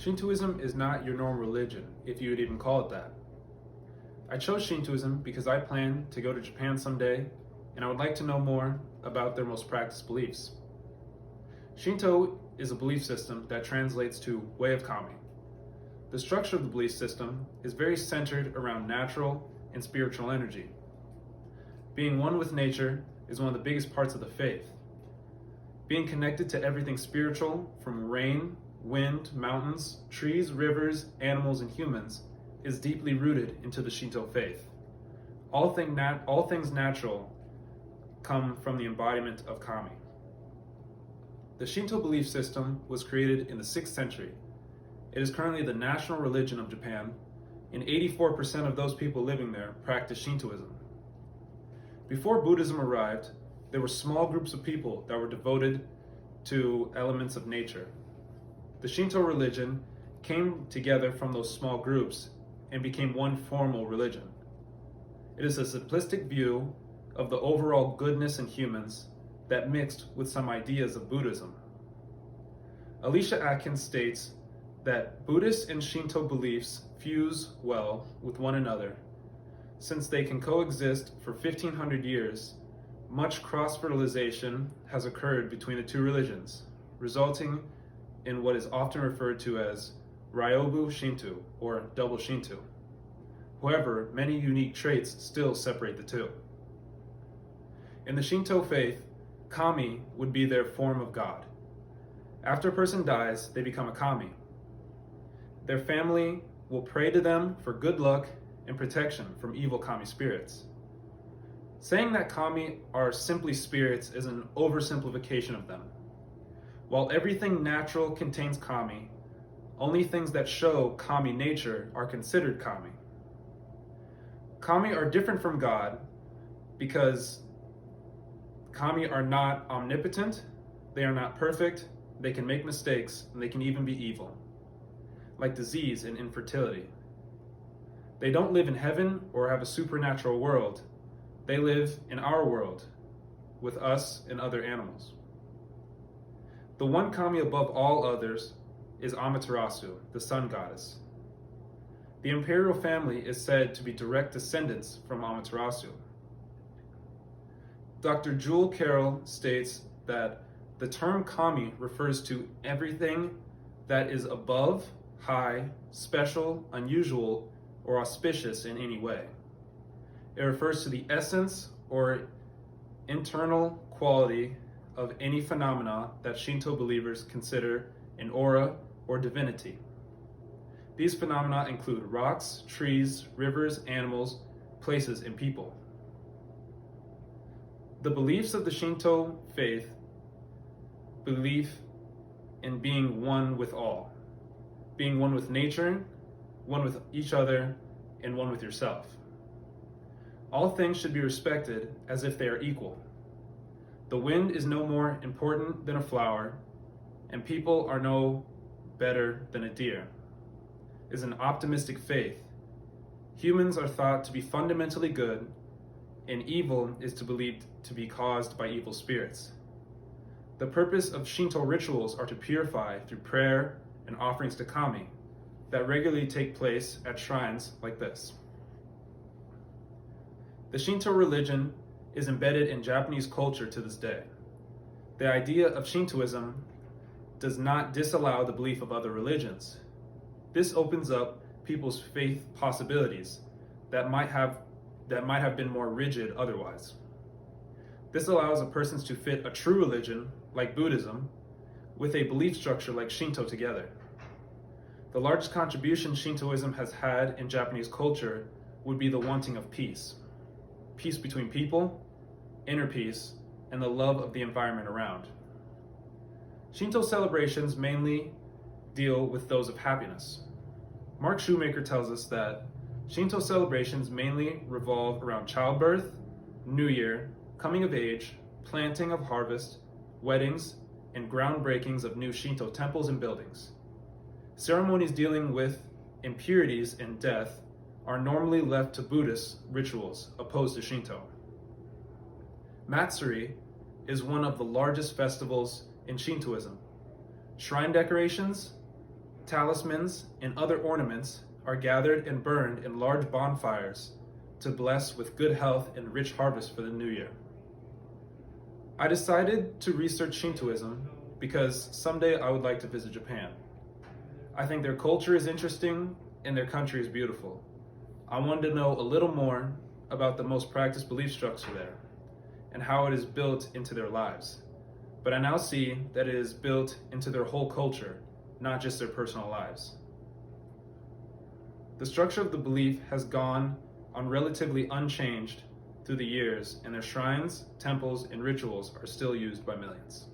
Shintoism is not your normal religion, if you would even call it that. I chose Shintoism because I plan to go to Japan someday, and I would like to know more about their most practiced beliefs. Shinto is a belief system that translates to way of kami. The structure of the belief system is very centered around natural and spiritual energy. Being one with nature is one of the biggest parts of the faith. Being connected to everything spiritual, from rain, wind, mountains, trees, rivers, animals, and humans, is deeply rooted into the Shinto faith. All things natural come from the embodiment of kami. The Shinto belief system was created in the 6th century. It is currently the national religion of Japan, and 84% of those people living there practice Shintoism. Before Buddhism arrived, there were small groups of people that were devoted to elements of nature. The Shinto religion came together from those small groups and became one formal religion. It is a simplistic view of the overall goodness in humans that mixed with some ideas of Buddhism. Alicia Atkins states that Buddhist and Shinto beliefs fuse well with one another. Since they can coexist for 1500 years, much cross-fertilization has occurred between the two religions, resulting in what is often referred to as Ryobu Shinto, or double Shinto. However, many unique traits still separate the two. In the Shinto faith, kami would be their form of God. After a person dies, they become a kami. Their family will pray to them for good luck and protection from evil kami spirits. Saying that kami are simply spirits is an oversimplification of them. While everything natural contains kami, only things that show kami nature are considered kami. Kami are different from God because kami are not omnipotent, they are not perfect, they can make mistakes, and they can even be evil, like disease and infertility. They don't live in heaven or have a supernatural world. They live in our world, with us and other animals. The one kami above all others is Amaterasu, the sun goddess. The imperial family is said to be direct descendants from Amaterasu. Dr. Jewel Carroll states that the term kami refers to everything that is above, high, special, unusual, or auspicious in any way. It refers to the essence or internal quality of any phenomena that Shinto believers consider an aura or divinity. These phenomena include rocks, trees, rivers, animals, places, and people. The beliefs of the Shinto faith believe in being one with all, being one with nature, one with each other, and one with yourself. All things should be respected as if they are equal. The wind is no more important than a flower, and people are no better than a deer. Is an optimistic faith. Humans are thought to be fundamentally good, and evil is believed to be caused by evil spirits. The purpose of Shinto rituals are to purify through prayer and offerings to kami that regularly take place at shrines like this. The Shinto religion is embedded in Japanese culture to this day. The idea of Shintoism does not disallow the belief of other religions. This opens up people's faith possibilities that might have been more rigid otherwise. This allows a person to fit a true religion, like Buddhism, with a belief structure like Shinto together. The largest contribution Shintoism has had in Japanese culture would be the wanting of peace. Peace between people, inner peace, and the love of the environment around. Shinto celebrations mainly deal with those of happiness. Mark Shoemaker tells us that Shinto celebrations mainly revolve around childbirth, New Year, coming of age, planting of harvest, weddings, and groundbreakings of new Shinto temples and buildings. Ceremonies dealing with impurities and death are normally left to Buddhist rituals opposed to Shinto. Matsuri is one of the largest festivals in Shintoism. Shrine decorations, Talismans and other ornaments are gathered and burned in large bonfires to bless with good health and rich harvest for the new year. I decided to research Shintoism because someday I would like to visit Japan. I think their culture is interesting and their country is beautiful. I wanted to know a little more about the most practiced belief structure there and how it is built into their lives. But I now see that it is built into their whole culture, not just their personal lives. The structure of the belief has gone on relatively unchanged through the years, and their shrines, temples, and rituals are still used by millions.